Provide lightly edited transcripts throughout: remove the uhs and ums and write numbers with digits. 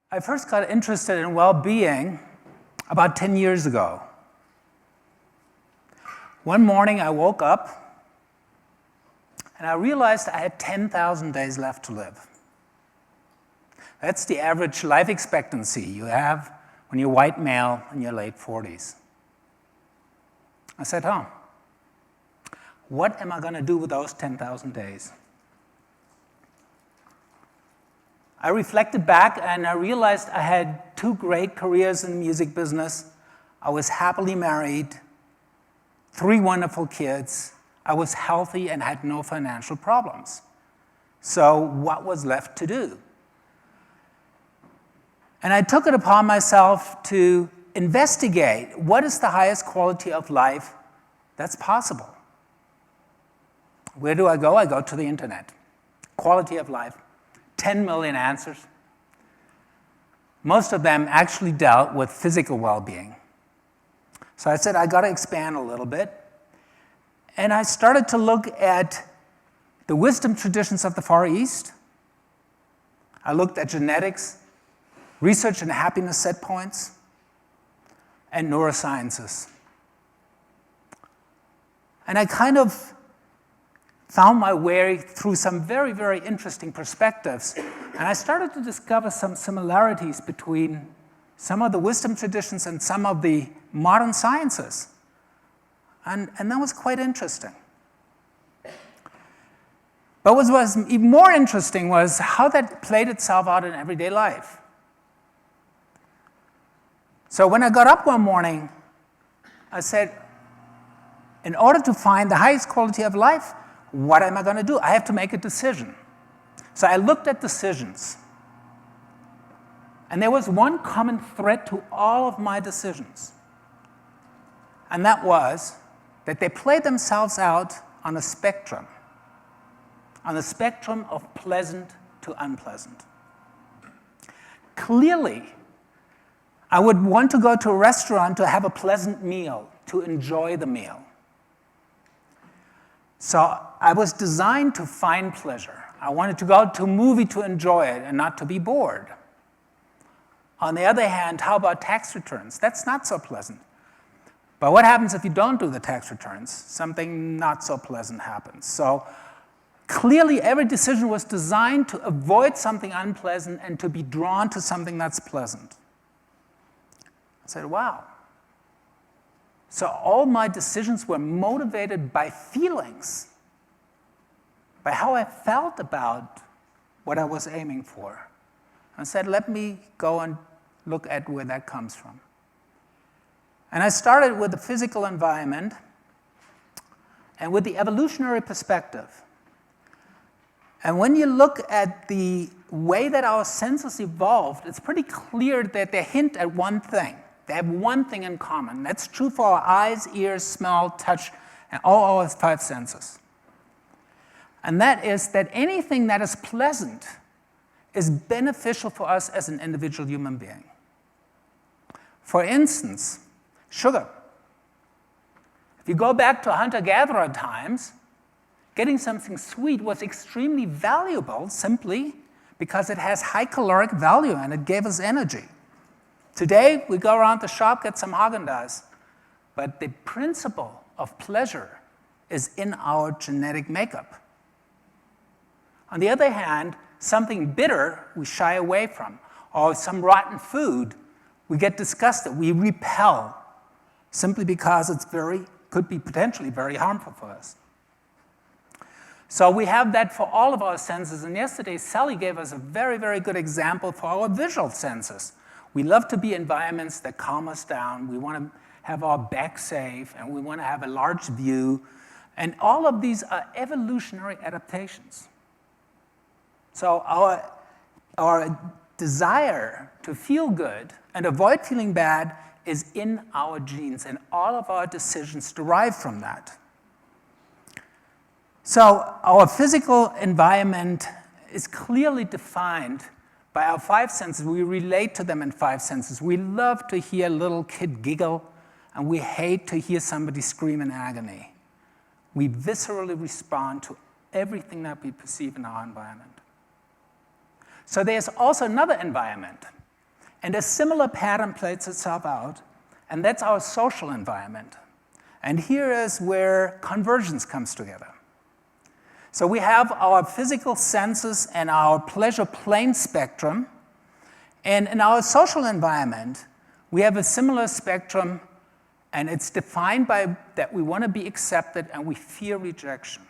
I first got interested in well-being about 10 years ago. One morning I woke up and I realized I had 10,000 days left to live. That's the average life expectancy you have when you're white male in your late 40s. I said, what am I going to do with those 10,000 days? I reflected back and I realized I had 2 great careers in the music business. I was happily married, 3 wonderful kids. I was healthy and had no financial problems. So what was left to do? And I took it upon myself to investigate what is the highest quality of life that's possible. Where do I go? I go to the internet. Quality of life. 10 million answers. Most of them actually dealt with physical well-being. So I said, I got to expand a little bit. And I started to look at the wisdom traditions of the Far East. I looked at genetics, research in happiness set points, and neurosciences. And I kind of found my way through some very, very interesting perspectives. And I started to discover some similarities between some of the wisdom traditions and some of the modern sciences. And that was quite interesting. But what was even more interesting was how that played itself out in everyday life. So when I got up one morning, I said, in order to find the highest quality of life, what am I going to do? I have to make a decision. So I looked at decisions. And there was one common thread to all of my decisions. And that was that they played themselves out on a spectrum of pleasant to unpleasant. Clearly, I would want to go to a restaurant to have a pleasant meal, to enjoy the meal. So I was designed to find pleasure. I wanted to go to a movie to enjoy it and not to be bored. On the other hand, how about tax returns? That's not so pleasant. But what happens if you don't do the tax returns? Something not so pleasant happens. So clearly, every decision was designed to avoid something unpleasant and to be drawn to something that's pleasant. I said, wow. So all my decisions were motivated by feelings, by how I felt about what I was aiming for. I said, let me go and look at where that comes from. And I started with the physical environment and with the evolutionary perspective. And when you look at the way that our senses evolved, it's pretty clear that they hint at one thing. They have one thing in common. That's true for our eyes, ears, smell, touch, and all our 5 senses. And that is that anything that is pleasant is beneficial for us as an individual human being. For instance, sugar. If you go back to hunter-gatherer times, getting something sweet was extremely valuable simply because it has high caloric value and it gave us energy. Today, we go around the shop, get some Haagen-Dazs, but the principle of pleasure is in our genetic makeup. On the other hand, something bitter we shy away from, or some rotten food, we get disgusted, we repel, simply because it's could be potentially very harmful for us. So we have that for all of our senses, and yesterday Sally gave us a very, very good example for our visual senses. We love to be in environments that calm us down. We want to have our back safe, and we want to have a large view. And all of these are evolutionary adaptations. So our desire to feel good and avoid feeling bad is in our genes, and all of our decisions derive from that. So our physical environment is clearly defined by our 5 senses. We relate to them in 5 senses. We love to hear a little kid giggle, and we hate to hear somebody scream in agony. We viscerally respond to everything that we perceive in our environment. So there's also another environment, And a similar pattern plays itself out, and that's our social environment. And here is where convergence comes together. So we have our physical senses and our pleasure plane spectrum, and in our social environment, we have a similar spectrum, and it's defined by that we want to be accepted and we fear rejection.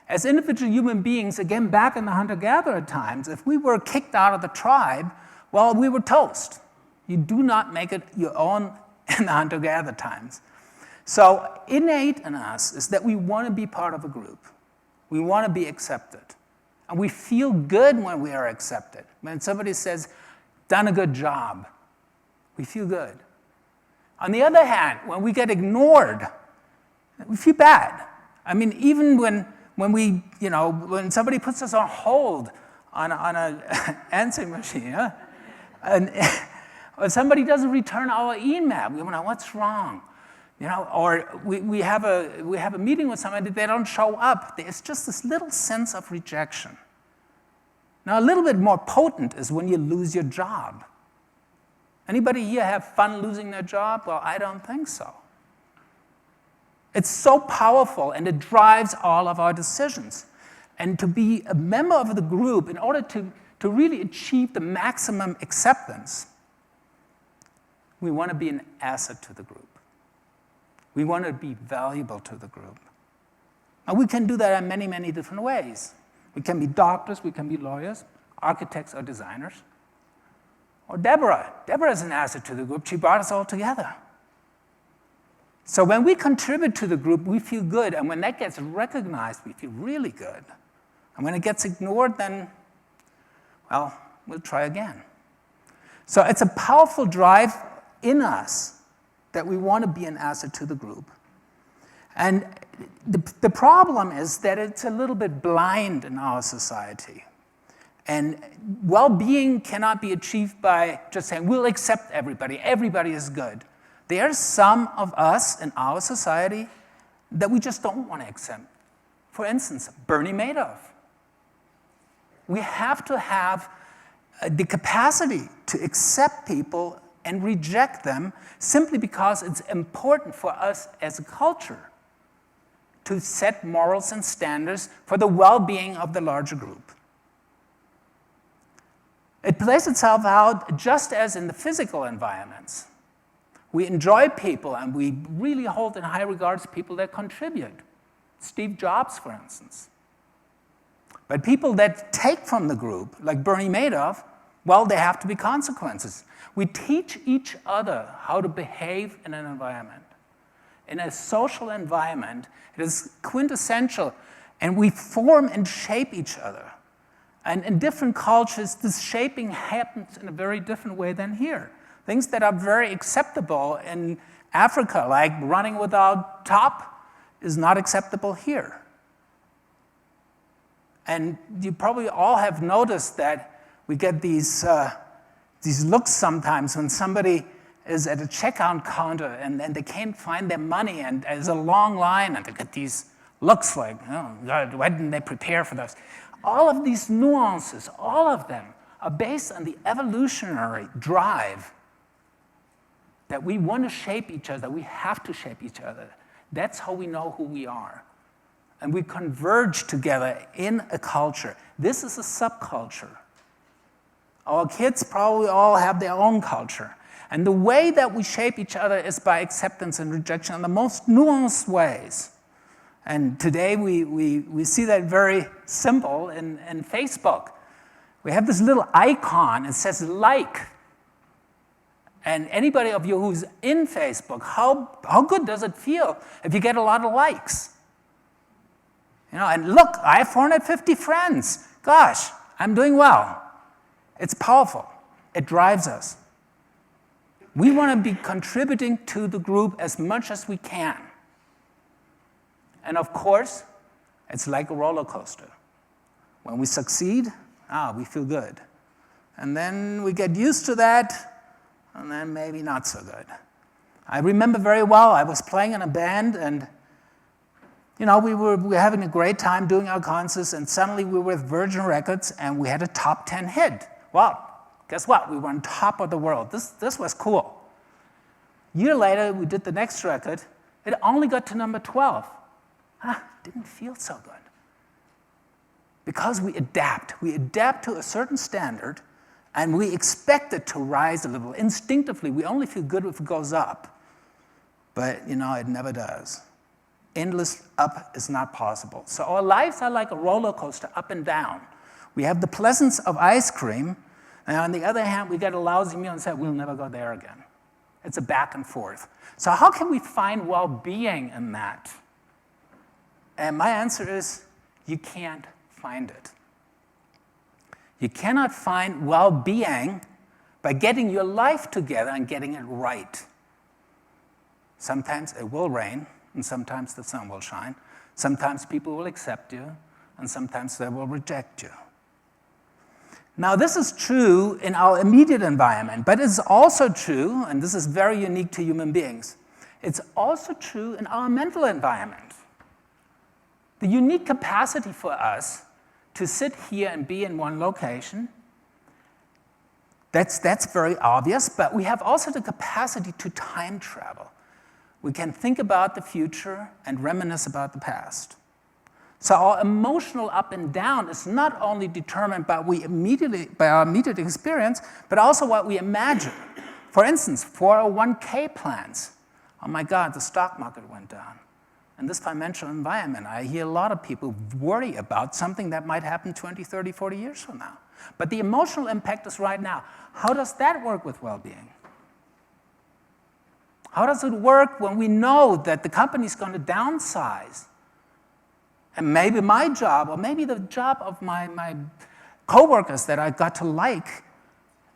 As individual human beings, again, back in the hunter-gatherer times, if we were kicked out of the tribe, well, we were toast. You do not make it your own in the hunter-gatherer times. So innate in us is that we want to be part of a group. We want to be accepted. And we feel good when we are accepted. When somebody says, done a good job, we feel good. On the other hand, when we get ignored, we feel bad. I mean, even when somebody puts us on hold on an answering machine, and or somebody doesn't return our email, we wonder, what's wrong? Or we have a meeting with somebody, they don't show up. There's just this little sense of rejection. Now, a little bit more potent is when you lose your job. Anybody here have fun losing their job? Well, I don't think so. It's so powerful, and it drives all of our decisions. And to be a member of the group, in order to really achieve the maximum acceptance, we want to be an asset to the group. We want to be valuable to the group. Now, we can do that in many, many different ways. We can be doctors, we can be lawyers, architects or designers. Or Deborah. Deborah is an asset to the group. She brought us all together. So when we contribute to the group, we feel good. And when that gets recognized, we feel really good. And when it gets ignored, then, well, we'll try again. So it's a powerful drive in us that we want to be an asset to the group. And the problem is that it's a little bit blind in our society. And well-being cannot be achieved by just saying, we'll accept everybody. Everybody is good. There are some of us in our society that we just don't want to accept. For instance, Bernie Madoff. We have to have the capacity to accept people and reject them simply because it's important for us as a culture to set morals and standards for the well-being of the larger group. It plays itself out just as in the physical environments. We enjoy people and we really hold in high regards people that contribute. Steve Jobs, for instance. But people that take from the group, like Bernie Madoff, well, there have to be consequences. We teach each other how to behave in an environment. In a social environment, it is quintessential, and we form and shape each other. And in different cultures, this shaping happens in a very different way than here. Things that are very acceptable in Africa, like running without top, is not acceptable here. And you probably all have noticed that we get these looks sometimes when somebody is at a checkout counter and they can't find their money and there's a long line and they get these looks like, oh God, why didn't they prepare for this? All of these nuances, all of them are based on the evolutionary drive that we want to shape each other, we have to shape each other. That's how we know who we are. And we converge together in a culture. This is a subculture. Our kids probably all have their own culture. And the way that we shape each other is by acceptance and rejection in the most nuanced ways. And today we see that very simple in Facebook. We have this little icon, it says like. And anybody of you who's in Facebook, how good does it feel if you get a lot of likes? And look, I have 450 friends. Gosh, I'm doing well. It's powerful. It drives us. We want to be contributing to the group as much as we can. And of course, it's like a roller coaster. When we succeed, we feel good. And then we get used to that, and then maybe not so good. I remember very well, I was playing in a band, and we were having a great time doing our concerts, and suddenly we were with Virgin Records, and we had a top 10 hit. Well, Guess what? We were on top of the world. This was cool. A year later, we did the next record. It only got to number 12. Didn't feel so good. Because we adapt. We adapt to a certain standard, and we expect it to rise a little. Instinctively, we only feel good if it goes up. But, it never does. Endless up is not possible. So our lives are like a roller coaster, up and down. We have the pleasance of ice cream, and on the other hand, we get a lousy meal and say, we'll never go there again. It's a back and forth. So how can we find well-being in that? And my answer is, you can't find it. You cannot find well-being by getting your life together and getting it right. Sometimes it will rain, and sometimes the sun will shine. Sometimes people will accept you, and sometimes they will reject you. Now, this is true in our immediate environment, but it's also true, and this is very unique to human beings, it's also true in our mental environment. The unique capacity for us to sit here and be in one location, that's very obvious, but we have also the capacity to time travel. We can think about the future and reminisce about the past. So our emotional up and down is not only determined by our immediate experience, but also what we imagine. For instance, 401k plans. Oh my God, the stock market went down. In this financial environment, I hear a lot of people worry about something that might happen 20, 30, 40 years from now. But the emotional impact is right now. How does that work with well-being? How does it work when we know that the company is going to downsize? And maybe my job, or maybe the job of my coworkers that I got to like,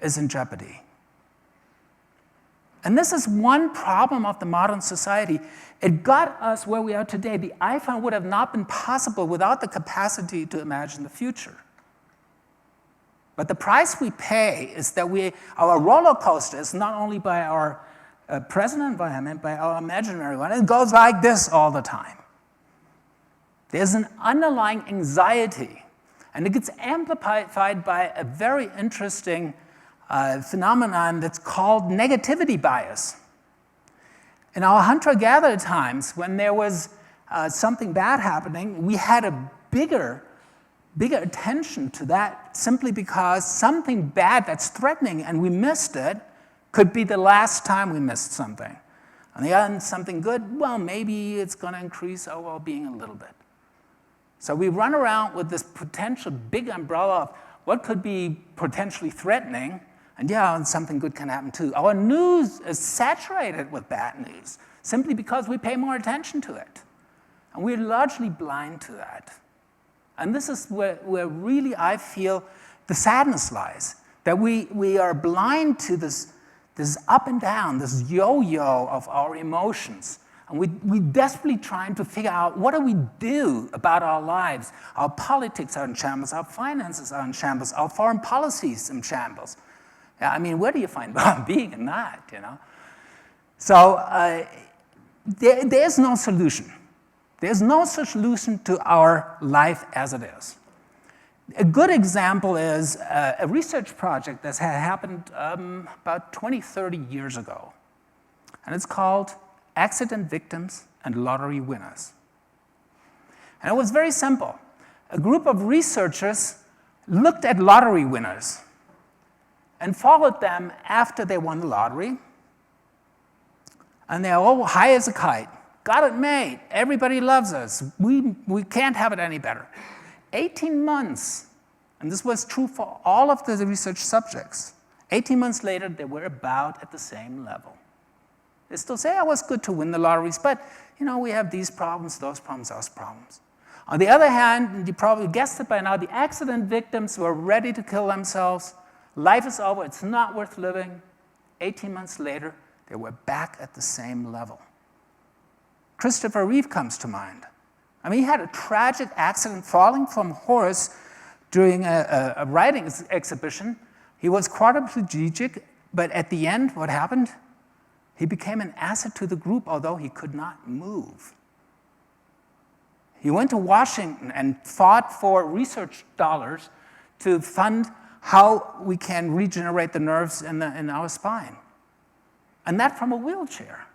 is in jeopardy. And this is one problem of the modern society. It got us where we are today. The iPhone would have not been possible without the capacity to imagine the future. But the price we pay is that our roller coaster is not only by our present environment, by our imaginary one. It goes like this all the time. There's an underlying anxiety, and it gets amplified by a very interesting phenomenon that's called negativity bias. In our hunter-gatherer times, when there was something bad happening, we had a bigger attention to that simply because something bad that's threatening and we missed it could be the last time we missed something. On the other hand, something good, well, maybe it's going to increase our well-being a little bit. So we run around with this potential big umbrella of what could be potentially threatening, and something good can happen too. Our news is saturated with bad news simply because we pay more attention to it. And we're largely blind to that. And this is where really I feel the sadness lies, that we are blind to this up and down, this yo-yo of our emotions. And we desperately trying to figure out what do we do about our lives. Our politics are in shambles, our finances are in shambles, our foreign policy is in shambles. Where do you find well-being in that, So there's no solution. There's no solution to our life as it is. A good example is a research project that had happened about 20, 30 years ago. And it's called Accident Victims and Lottery Winners. And it was very simple. A group of researchers looked at lottery winners and followed them after they won the lottery. And they're all high as a kite. Got it made. Everybody loves us. We can't have it any better. 18 months, and this was true for all of the research subjects. 18 months later, they were about at the same level. They still say, it was good to win the lotteries, but we have these problems, those problems. On the other hand, you probably guessed it by now, the accident victims were ready to kill themselves. Life is over, it's not worth living. 18 months later, they were back at the same level. Christopher Reeve comes to mind. He had a tragic accident falling from a horse during a writing exhibition. He was quadriplegic, but at the end, what happened? He became an asset to the group, although he could not move. He went to Washington and fought for research dollars to fund how we can regenerate the nerves in our spine. And that from a wheelchair.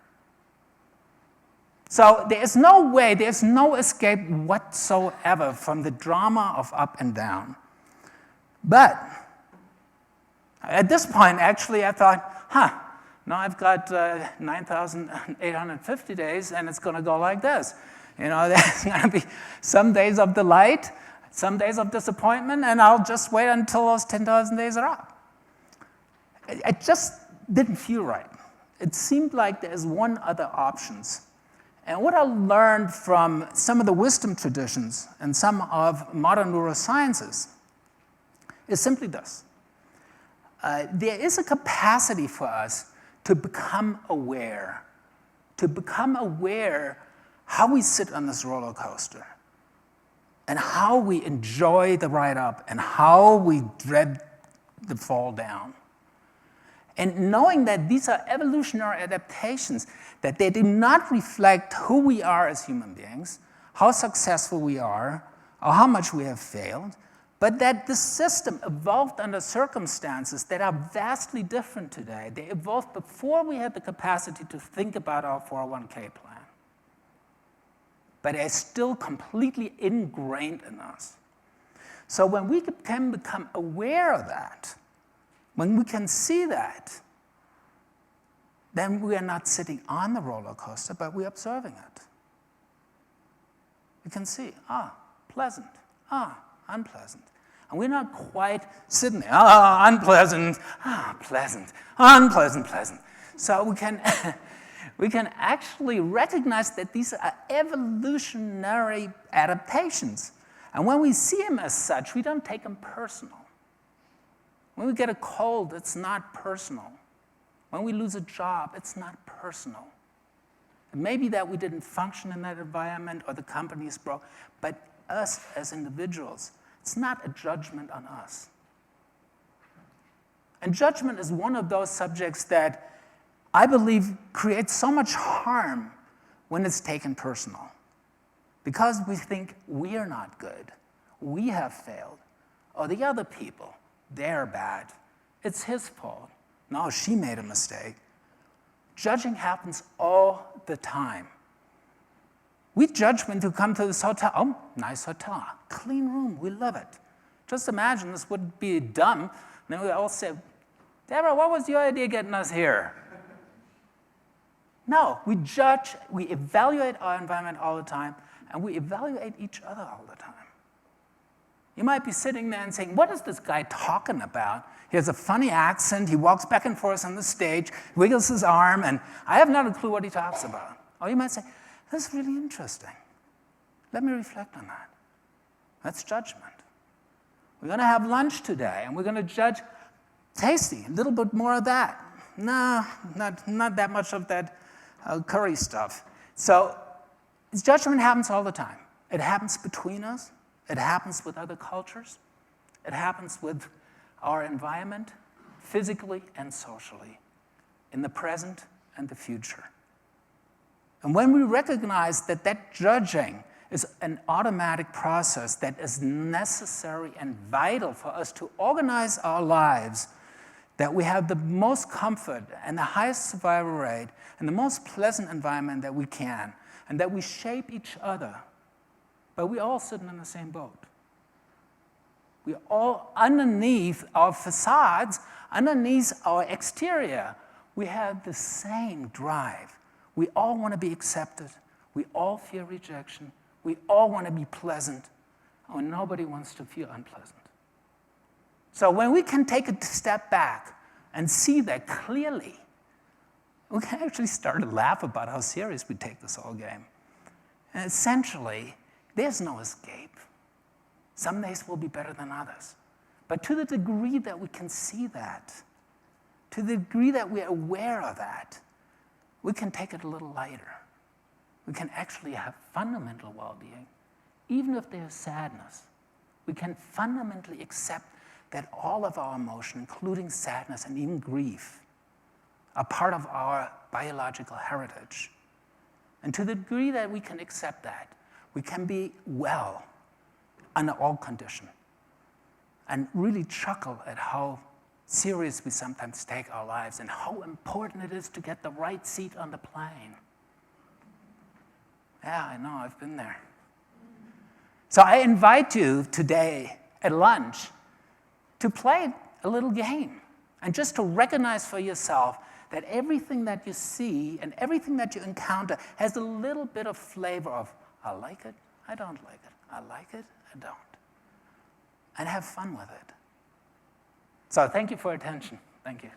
So there is no way, there's no escape whatsoever from the drama of up and down. But at this point, actually, I thought, now I've got 9,850 days, and it's going to go like this. There's going to be some days of delight, some days of disappointment, and I'll just wait until those 10,000 days are up. It just didn't feel right. It seemed like there's one other options. And what I learned from some of the wisdom traditions and some of modern neurosciences is simply this. There is a capacity for us to become aware how we sit on this roller coaster and how we enjoy the ride up and how we dread the fall down. And knowing that these are evolutionary adaptations, that they do not reflect who we are as human beings, how successful we are, or how much we have failed, but that the system evolved under circumstances that are vastly different today. They evolved before we had the capacity to think about our 401k plan. But they're still completely ingrained in us. So when we can become aware of that, when we can see that, then we are not sitting on the roller coaster, but we're observing it. We can see, pleasant, unpleasant. And we're not quite sitting there, unpleasant, pleasant, unpleasant, pleasant. So we can, we can actually recognize that these are evolutionary adaptations. And when we see them as such, we don't take them personal. When we get a cold, it's not personal. When we lose a job, it's not personal. It may be that we didn't function in that environment or the company is broke, but us as individuals, it's not a judgment on us. And judgment is one of those subjects that I believe creates so much harm when it's taken personal. Because we think we're not good, we have failed, or the other people, they're bad. It's his fault. No, she made a mistake. Judging happens all the time. We judge when to come to this hotel. Oh, nice hotel. Clean room. We love it. Just imagine this would be dumb. And then we all say, Deborah, what was your idea getting us here? No, we judge, we evaluate our environment all the time, and we evaluate each other all the time. You might be sitting there and saying, what is this guy talking about? He has a funny accent, he walks back and forth on the stage, wiggles his arm, and I have not a clue what he talks about. Or you might say, this is really interesting. Let me reflect on that. That's judgment. We're going to have lunch today, and we're going to judge tasty, a little bit more of that. No, not that much of that curry stuff. So judgment happens all the time. It happens between us. It happens with other cultures. It happens with our environment, physically and socially, in the present and the future. And when we recognize that that judging is an automatic process that is necessary and vital for us to organize our lives, that we have the most comfort and the highest survival rate and the most pleasant environment that we can, and that we shape each other, but we're all sitting in the same boat. We're all underneath our facades, underneath our exterior. We have the same drive. We all want to be accepted. We all fear rejection. We all want to be pleasant. And nobody wants to feel unpleasant. So when we can take a step back and see that clearly, we can actually start to laugh about how serious we take this whole game. And essentially, there's no escape. Some days will be better than others. But to the degree that we can see that, to the degree that we're aware of that, we can take it a little lighter. We can actually have fundamental well-being, even if there's sadness. We can fundamentally accept that all of our emotion, including sadness and even grief, are part of our biological heritage. And to the degree that we can accept that, we can be well under all conditions. and really chuckle at how serious we sometimes take our lives and how important it is to get the right seat on the plane. Yeah, I know, I've been there. So I invite you today at lunch to play a little game and just to recognize for yourself that everything that you see and everything that you encounter has a little bit of flavor of, I like it, I don't like it, I like it, I don't. And have fun with it. So thank you for your attention. Thank you.